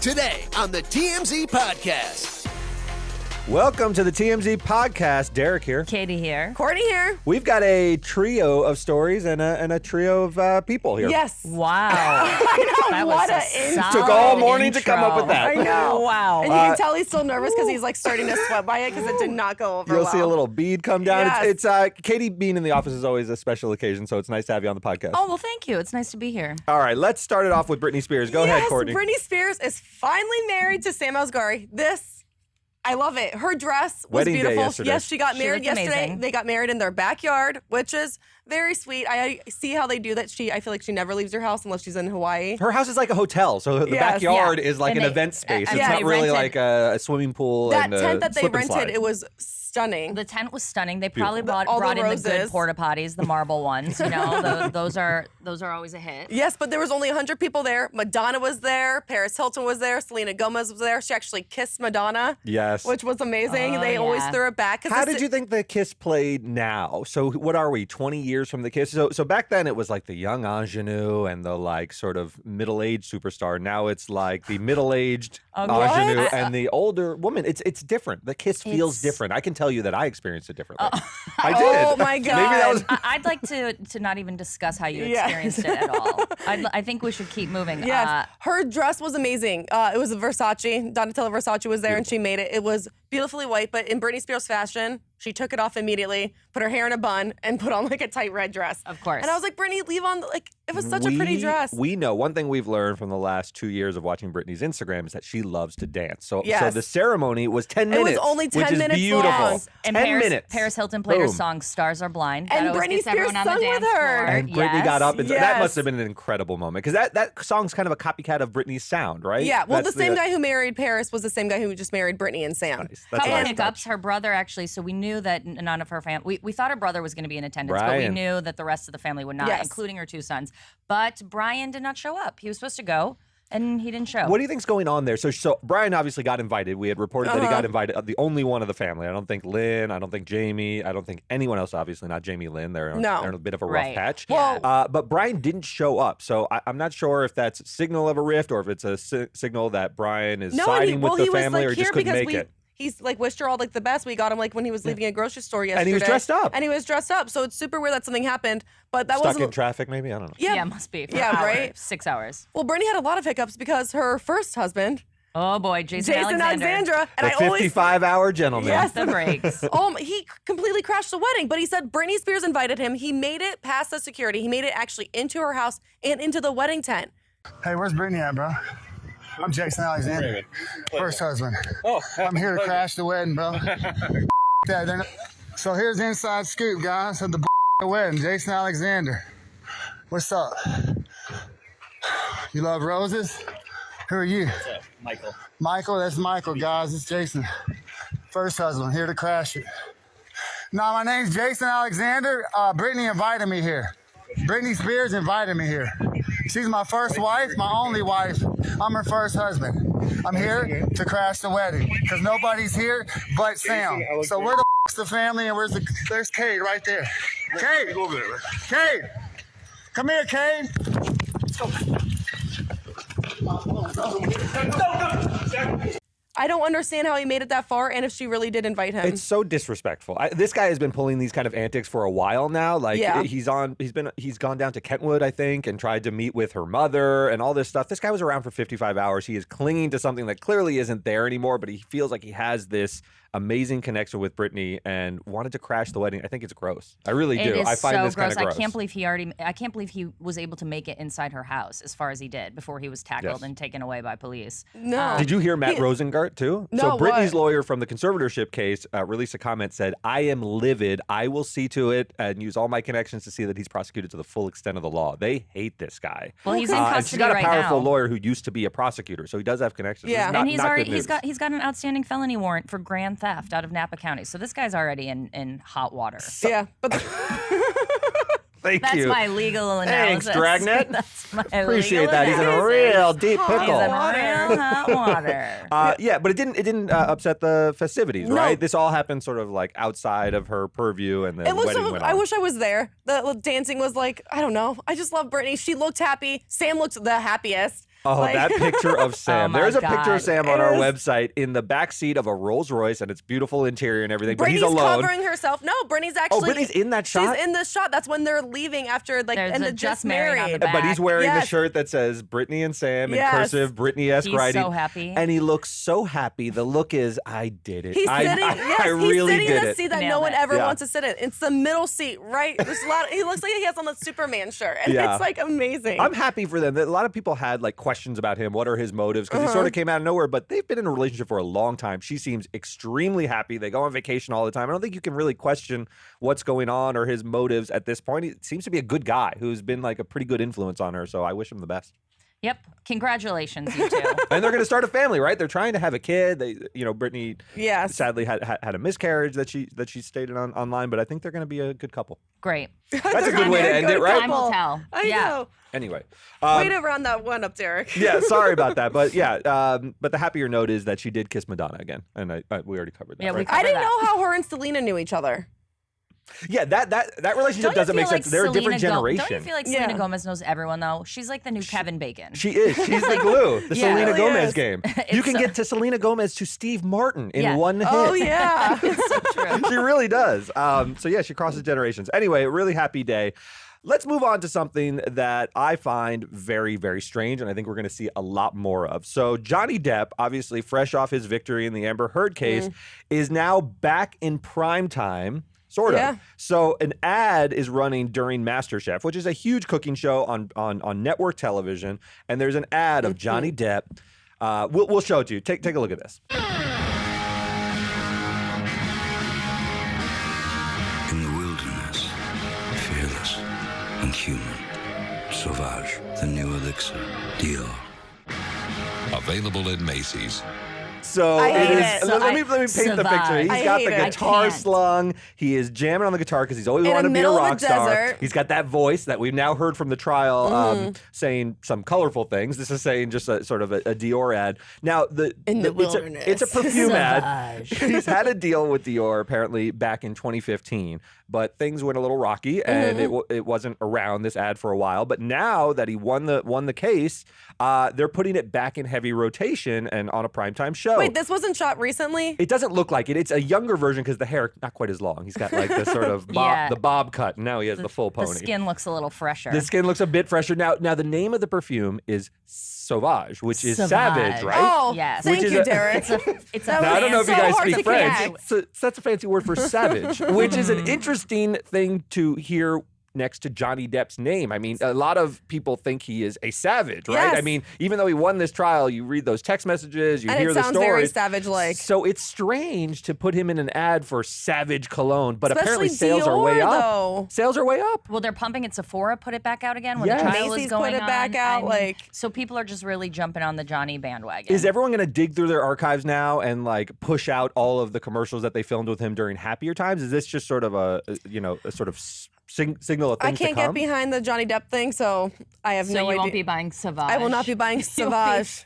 Today on the TMZ Podcast. Welcome to the TMZ Podcast. Derek here. Katie here. Courtney here. We've got a trio of stories and a trio of people here. Yes. Wow. I know. That What was a a intro. Took all morning to come up with that. I know. Wow. And you can tell he's still nervous because he's like starting to sweat by it because it did not go over You'll well. see a little bead come down. Yes. It's Katie being in the office is always a special occasion, so it's nice to have you on the podcast. Oh, well, thank you. It's nice to be here. All right, let's start it off with Britney Spears. Go ahead, Courtney. Britney Spears is finally married to Sam Asghari. I love it. Her dress was Wedding day beautiful. yesterday. Yes, she got married looked yesterday. amazing. They got married in their backyard, which is very sweet. I see how they do that. I feel like she never leaves her house unless she's in Hawaii. Her house is like a hotel, so the Yes. backyard Yeah. is like And an they- event space. and It's they not really rented- like a swimming pool That and a tent that they slip and slide. rented, it was stunning. The tent was stunning. They probably Beautiful. brought All the in the good roses. porta potties, the marble ones. You know, those are always a hit. Yes, but there was only 100 people there. Madonna was there. Paris Hilton was there. Selena Gomez was there. She actually kissed Madonna. Yes. Which was amazing. Oh, They always yeah. threw it back. How did you think the Kiss played now? So what are we, 20 years from the Kiss? So back then it was like the young ingenue and the like sort of middle-aged superstar. Now it's like the middle-aged ingenue What? and the older woman. It's different. The Kiss feels It's- different. I can tell you that I experienced it differently. I did. Oh, my Maybe that was I'd like to not even discuss how you Yes. experienced it at all. I think we should keep moving. Yes, her dress was amazing. It was a Versace. Donatella Versace was there, and she made it. It was beautifully white, but in Britney Spears fashion, she took it off immediately, put her hair in a bun, and put on like a tight red dress. Of course. And I was like, Britney, leave on it was such a pretty dress. We know one thing we've learned from the last 2 years of watching Britney's Instagram is that she loves to dance. So Yes. the ceremony was 10 It was minutes. only 10 which is minutes beautiful. long. And 10 Paris, minutes. Paris Hilton played her Boom. song "Stars Are Blind." And That always Britney gets everyone Spears on the sung with dance her. floor. And Britney Yes. got up, and that Yes. must have been an incredible moment because that song's kind of a copycat of Britney's sound, right? Yeah, well, That's the same guy who married Paris was the same guy who just married Britney and Sam. Nice. That's Couple nice hiccups. touch. Her brother actually. So we knew that none of her family. We thought her brother was going to be in attendance, but we Brian. knew that the rest of the family would not, Yes. including her two sons. But Brian did not show up. He was supposed to go, and he didn't show. What do you think's going on there? So Brian obviously got invited. We had reported that he got invited. The only one of the family. I don't think Lynn. I don't think Jamie. I don't think anyone else. Obviously not Jamie Lynn. They're in a bit of a rough Right. patch. Well- but Brian didn't show up. So I'm not sure if that's a signal of a rift or if it's a signal that Brian is siding with the family or just couldn't make it. He's like wished her all like the best. We got him like when he was leaving a grocery store yesterday. And he was dressed up. And he was dressed up. So it's super weird that something happened. But that Stuck wasn't in traffic, maybe. I don't know. Yeah. Yeah, must be. For Yeah, hours, right? 6 hours. Well, Britney had a lot of hiccups because her first husband, Oh boy, Jason Alexandra, and The I always 55-hour gentleman. Yes. The brakes. he completely crashed the wedding, but he said Britney Spears invited him. He made it past the security. He made it actually into her house and into the wedding tent. Hey, where's Britney at, bro? I'm Jason Alexander, first husband. Oh, I'm here to crash the wedding, bro. that, they're not- So here's the inside scoop, guys, of the wedding. Jason Alexander. What's up? You love roses? Who are you? Michael. Michael, that's Michael, guys. It's Jason. First husband, here to crash it. Now, my name's Jason Alexander. Britney invited me here. Britney Spears invited me here. She's my first wife, my only wife. I'm her first husband. I'm here to crash the wedding because nobody's here but Sam. So where the f***'s the family and there's Kate right there. Kate, Go over there. Kate, come here, Kate. I don't understand how he made it that far and if she really did invite him. It's so disrespectful. This guy has been pulling these kind of antics for a while now. Like Yeah. he's gone down to Kentwood, I think, and tried to meet with her mother and all this stuff. This guy was around for 55 hours. He is clinging to something that clearly isn't there anymore, but he feels like he has this amazing connection with Britney and wanted to crash the wedding. I think it's gross. I really do. It is I find so this kind gross. of gross. I can't believe he was able to make it inside her house as far as he did before he was tackled Yes. and taken away by police. No. Did you hear Matt Rosengart too? No, So Britney's what? lawyer from the conservatorship case released a comment, said, "I am livid. I will see to it and use all my connections to see that he's prosecuted to the full extent of the law." They hate this guy. Well, he's in and she's custody got a right powerful now. lawyer who used to be a prosecutor, so he does have connections. Yeah. This is And not, And he's not already good news. he's got an outstanding felony warrant for grand theft out of Napa County. So this guy's already in hot water. Yeah, but Thank That's you. my legal Thanks, analysis. Dragnet. That's my Appreciate legal that. He's in a analysis. real deep He's pickle. in real hot water. Yeah, but it didn't upset the festivities, No. right? This all happened sort of like outside of her purview, and then it the was wedding so, went I on. wish I was there. The dancing was like, I don't know. I just love Britney. She looked happy. Sam looked the happiest. Oh, Like- that picture of Sam. my There's a picture God. of Sam on our It was- website in the back seat of a Rolls Royce, and it's beautiful interior and everything. But Brittany's he's alone. covering herself. No, Brittany's actually. Oh, Brittany's in that shot? She's in the shot. That's when they're leaving after like There's and a the just married on the back. But he's wearing the Yes. shirt that says Brittany and Sam in Yes. cursive, Brittany-esque He's writing. so happy. And he looks so happy. The look is, I did it. He's I, sitting. I, Yes, I really he's sitting did in the it. seat that no Nailed one it. ever Yeah. wants to sit in. It's the middle seat, right? There's a lot. He looks like he has on the Superman shirt, and Yeah. it's like amazing. I'm happy for them. A lot of people had like questions about him. What are his motives? Because he sort of came out of nowhere, but they've been in a relationship for a long time. She seems extremely happy. They go on vacation all the time. I don't think you can really question what's going on or his motives at this point. He seems to be a good guy who's been like a pretty good influence on her. So I wish him the best. Yep. Congratulations, you two. And they're going to start a family, right? They're trying to have a kid. They, Brittany Yes. sadly had a miscarriage that she stated online, but I think they're going to be a good couple. Great. That's a good way to end it, right? Time will tell. I Yeah. know. Anyway. Way to round that one up, Derek. Yeah, sorry about that, but yeah, but the happier note is that she did kiss Madonna again, and we already covered that. Yeah, we right? covered I didn't that. know how her and Selena knew each other. Yeah, that relationship Don't you doesn't make feel sense. like They're a different Selena generation. Don't you feel like Yeah. Selena Gomez knows everyone though? She's like the new Kevin Bacon. She is. She's the glue. The Yeah. Selena Really Gomez is. game. You It's can so- get to Selena Gomez to Steve Martin in Yeah. one hit. Oh yeah. It's so true. She really does. So yeah, she crosses generations. Anyway, a really happy day. Let's move on to something that I find very, very strange, and I think we're going to see a lot more of. So Johnny Depp, obviously fresh off his victory in the Amber Heard case, is now back in prime time. Sort of. Yeah. So an ad is running during MasterChef, which is a huge cooking show on network television, and there's an ad of Johnny Depp. We'll show it to you. Take a look at this. In the wilderness, fearless and human. Sauvage, the new elixir. Dior. Available at Macy's. So I it hate is. it. Let me paint the picture. Savage. He's I got hate the it. I guitar can't. slung. He is jamming on the guitar because he's always In the wanted to be a middle of a rock star. desert. He's got that voice that we've now heard from the trial, saying some colorful things. This is saying just a sort of a Dior ad. Now In the wilderness. it's a perfume ad. He's had a deal with Dior apparently back in 2015, but things went a little rocky and it wasn't around this ad for a while. But now that he won the case, they're putting it back in heavy rotation and on a primetime show. Wait, this wasn't shot recently? It doesn't look like it. It's a younger version because the hair not quite as long. He's got like this sort of Yeah. the bob cut, and now he has the full The pony. skin looks a little fresher. The skin looks a bit fresher now. Now the name of the perfume is Sauvage, which is Savage. savage, right? Oh, Yes. thank Which is you, a- Derek. It's That a Now, I don't know if you so guys hard speak to French. connect. So that's a fancy word for savage, which is an interesting thing to hear next to Johnny Depp's name. I mean, a lot of people think he is a savage, right? Yes. I mean, even though he won this trial, you read those text messages, you And hear it the sounds very stories. savage-like. So it's strange to put him in an ad for Savage cologne, but apparently Especially sales are way Dior, up. though. Sales are way up. Well, they're pumping it. Sephora put it back out again when Yes. the trial Macy's is put going it back on. out, like- so people are just really jumping on the Johnny bandwagon. Is everyone going to dig through their archives now and like push out all of the commercials that they filmed with him during happier times? Is this just sort of a sort of signal of I things can't to get come? behind the Johnny Depp thing, so I have So no you idea. won't be buying Savage. I will not be buying Sauvage.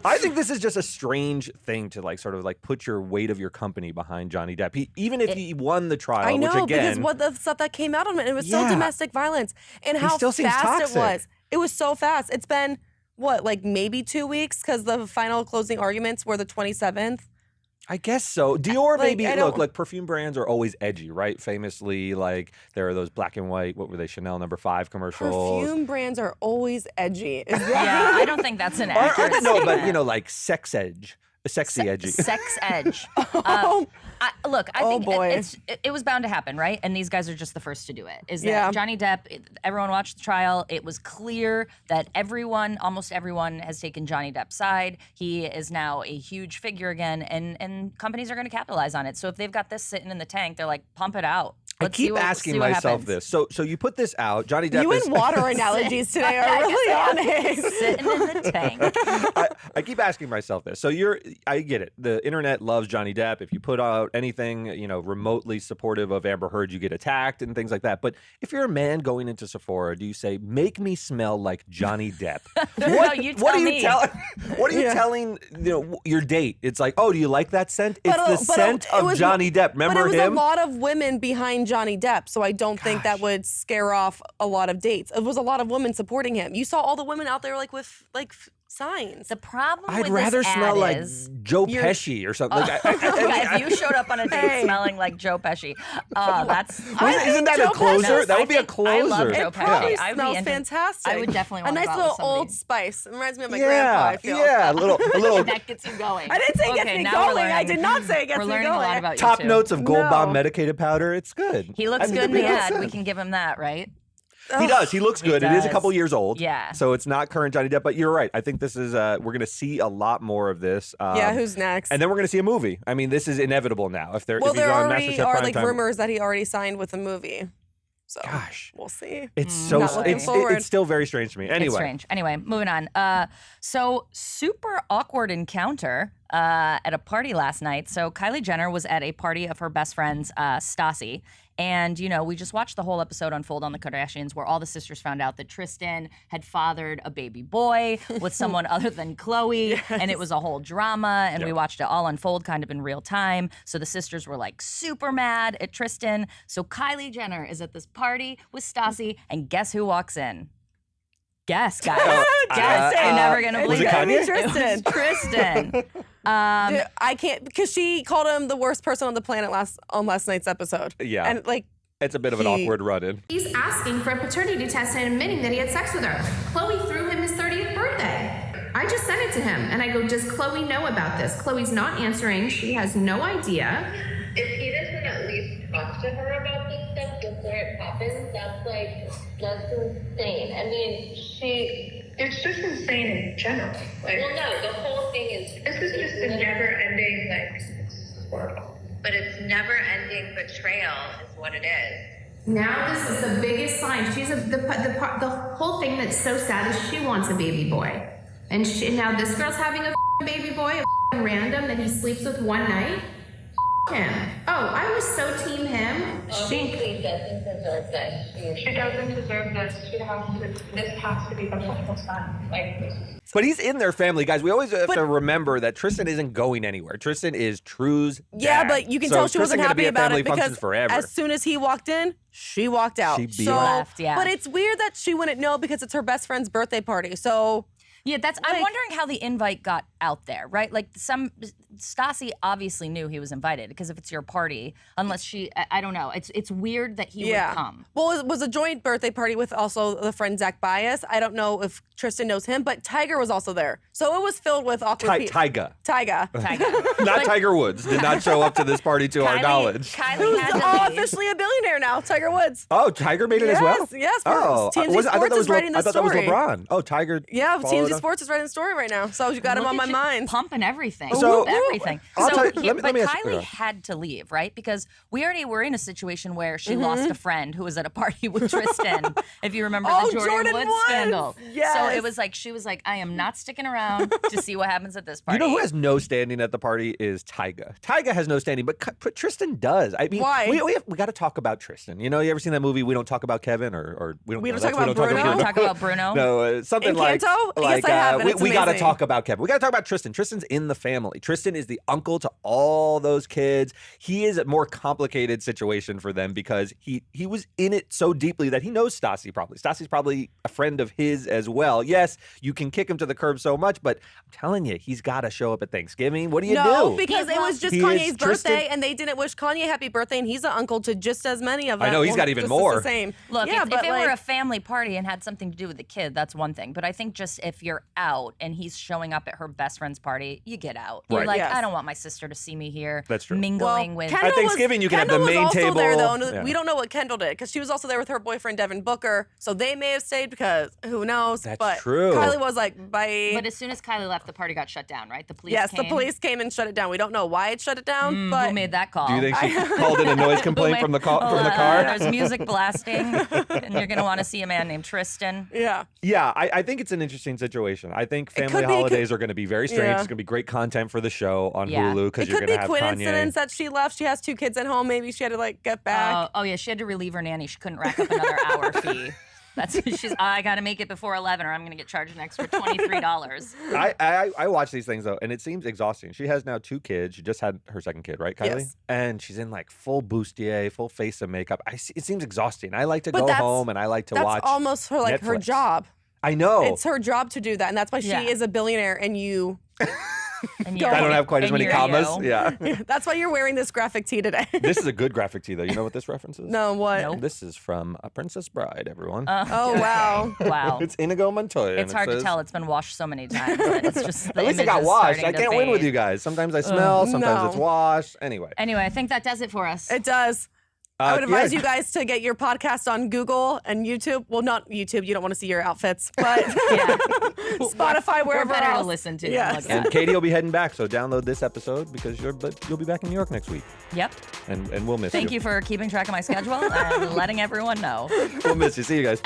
I think this is just a strange thing to like sort of like put your weight of your company behind Johnny Depp. Even if he won the trial, I know, which again, because what the stuff that came out of it was Yeah. so domestic violence and how still seems fast toxic. it was. It was so fast. It's been, what, like maybe 2 weeks because the final closing arguments were the 27th. I guess so. Dior, Like, maybe I look don't- like perfume brands are always edgy, right? Famously, like there are those black and white. What were they? Chanel No. 5 commercials. Perfume brands are always edgy. Is that Yeah, I don't think that's an accurate No, statement. but like sex edge, sexy edgy. Sex edge. Look, I Oh, think boy. it was bound to happen, right? And these guys are just the first to do it. Is that Yeah. Johnny Depp? Everyone watched the trial. It was clear that almost everyone, has taken Johnny Depp's side. He is now a huge figure again, and companies are going to capitalize on it. So if they've got this sitting in the tank, they're like, pump it out. I Let's see keep what- asking see what myself happens. this. So you put this out, Johnny Depp You is. and water analogies today are really honest. Sitting in the tank. I keep asking myself this. So I get it. The internet loves Johnny Depp. If you put out anything, remotely supportive of Amber Heard, you get attacked and things like that. But if you're a man going into Sephora, do you say, make me smell like Johnny Depp? What are you telling your date? It's like, oh, do you like that scent? It's the scent of Johnny Depp. Remember him? But it was a lot of women behind Johnny Depp, so I don't think that would scare off a lot of dates. It was a lot of women supporting him. You saw all the women out there with signs. The problem I'd with rather this smell ad like is Joe Pesci or something. if you showed up on a date smelling like Joe Pesci, that's isn't that a closer? That would be a closer. I love Joe Pesci. Probably I'd smells be into, fantastic. I would definitely want a nice to go out little with somebody. Old Spice. It reminds me of my grandpa. I feel. Yeah, a little that gets you going. I didn't say it gets me going. I did not say it gets me going. We're learning a lot about top you too. notes of Gold Bomb medicated powder. It's good. He looks good in the ad. We can give him that, right? He does. He looks good. It is a couple years old. Yeah. So it's not current Johnny Depp, but you're right. I think this is, we're going to see a lot more of this. Who's next? And then we're going to see a movie. I mean, this is inevitable now. If there he's on already MasterChef are Primetime, rumors that he already signed with a movie. So we'll see. It's it's still very strange to me. Anyway. It's strange. Anyway, moving on. So super awkward encounter at a party last night. So Kylie Jenner was at a party of her best friend's, Stassi. And, we just watched the whole episode unfold on the Kardashians where all the sisters found out that Tristan had fathered a baby boy with someone other than Khloe. Yes. And it was a whole drama. And we watched it all unfold kind of in real time. So the sisters were like super mad at Tristan. So Kylie Jenner is at this party with Stassi. And guess who walks in? Guess, guys. Guess. You're never going to believe it. Tristan. It was Tristan. Dude, I can't, because she called him the worst person on the planet on last night's episode. Yeah. And it's a bit of an awkward run-in. He's asking for a paternity test and admitting that he had sex with her. Khloe threw him his 30th birthday. I just sent it to him and I go, does Khloe know about this? Khloe's not answering. She has no idea. If he doesn't at least talk to her about this stuff before it happens, that's insane. I mean, it's just insane in general. Well, no, the whole thing is... This is just a never-ending, it's horrible. But it's never-ending betrayal is what it is. Now this is the biggest sign. She's the whole thing that's so sad is she wants a baby boy. And now this girl's having a baby boy, a random that he sleeps with one night. Him. Oh, I was so team him. She doesn't deserve this. She doesn't deserve this. This has to be the final sign. But he's in their family, guys. We always have to remember that Tristan isn't going anywhere. Tristan is True's dad. Yeah, but you can tell she wasn't happy about it because forever. As soon as he walked in, she walked out. She left, yeah. But it's weird that she wouldn't know because it's her best friend's birthday party. So yeah, I'm wondering how the invite got out there, right? Like Stassi obviously knew he was invited because if it's your party, unless I don't know. It's weird that he would come. Well, it was a joint birthday party with also the friend Zach Bias. I don't know if Tristan knows him, but Tiger was also there. So it was filled with awkward people. Tyga. Not Tiger Woods did not show up to this party to our knowledge. Kylie Who's officially a billionaire now, Tiger Woods. Oh, Tiger made it as well? Yes. Oh, TMZ Sports is writing the story. I thought that was LeBron. Oh, Tiger. Yeah, TMZ Sports is writing the story right now. So you got him on my mind. Pumping everything. So everything. let me Kylie had to leave, right? Because we already were in a situation where she lost a friend who was at a party with Tristan. If you remember the Jordan Woods scandal. Yes. So it was like she was like, I am not sticking around to see what happens at this party. You know who has no standing at the party is Tyga. Tyga has no standing, but Tristan does. I mean, why? We got to talk about Tristan. You ever seen that movie? We don't talk about Kevin, or we don't talk about Bruno. We don't talk about Bruno. No, something like Encanto? Yes, I have. We got to talk about Kevin. We got to talk about Tristan. Tristan's in the family. Tristan is the uncle to all those kids. He is a more complicated situation for them because he was in it so deeply that he knows Stassi probably. Stassi's probably a friend of his as well. Yes, you can kick him to the curb so much, but I'm telling you, he's got to show up at Thanksgiving. What do you do? No, because it was just Kanye's birthday, and they didn't wish Kanye happy birthday, and he's an uncle to just as many of them. I know, he's got even more. The same. Look, if it were a family party and had something to do with the kid, that's one thing. But I think just if you're out and he's showing up at her best friend's party, you get out. You're like, I don't want my sister to see me here. That's true. Mingling with. At Thanksgiving, you can have the main table. There, though. We don't know what Kendall did because she was also there with her boyfriend Devin Booker, so they may have stayed because who knows? That's true. Kylie was like, bye. But as soon as Kylie left, the party got shut down, right? The police. Yes, came. the police came and shut it down. We don't know why it shut it down, but who made that call? Do you think she called in a noise complaint from the car? There's music blasting, and you're gonna want to see a man named Tristan. Yeah. Yeah, I think it's an interesting situation. situation. I think family could be- holidays are going to be very strange. Yeah. It's going to be great content for the show on Yeah. Hulu because It you're could going be to have coincidence Kanye. that she left. She has 2 kids at home. Maybe she had to like get back. Oh yeah, she had to relieve her nanny. She couldn't rack up another hour fee. That's I got to make it before 11 or I'm going to get charged an extra $23. I watch these things though, and it seems exhausting. She has now 2 kids. She just had her second kid, right, Kylie? Yes. And she's in like full bustier, full face of makeup. It seems exhausting. I like to But go that's- home and I like to That's watch. almost her like her Netflix. job. I know. It's her job to do that, and that's why she Yeah. is a billionaire. And you, And I don't have quite as and many you're commas. you. Yeah. that's why you're wearing this graphic tee today. This is a good graphic tee, though. You know what this reference is? No, what? Nope. This is from A Princess Bride, everyone. Oh wow. Wow. It's Inigo Montoya. and It's it hard to says- tell. It's been washed so many times. That it's just the At least it image got is washed. starting I to can't win with fade. you guys. Sometimes I smell, sometimes No. it's washed. Anyway. Anyway, I think that does it for us. It does. I would yeah. advise you guys to get your podcast on Google and YouTube. Well, not YouTube. You don't want to see your outfits, but Yeah. Spotify, We're wherever better to else. listen to. Yes. Look And at. Katie will be heading back, so download this episode because you'll be back in New York next week, Yep. and we'll miss Thank you for keeping track of my schedule and letting everyone know. We'll miss you. See you guys.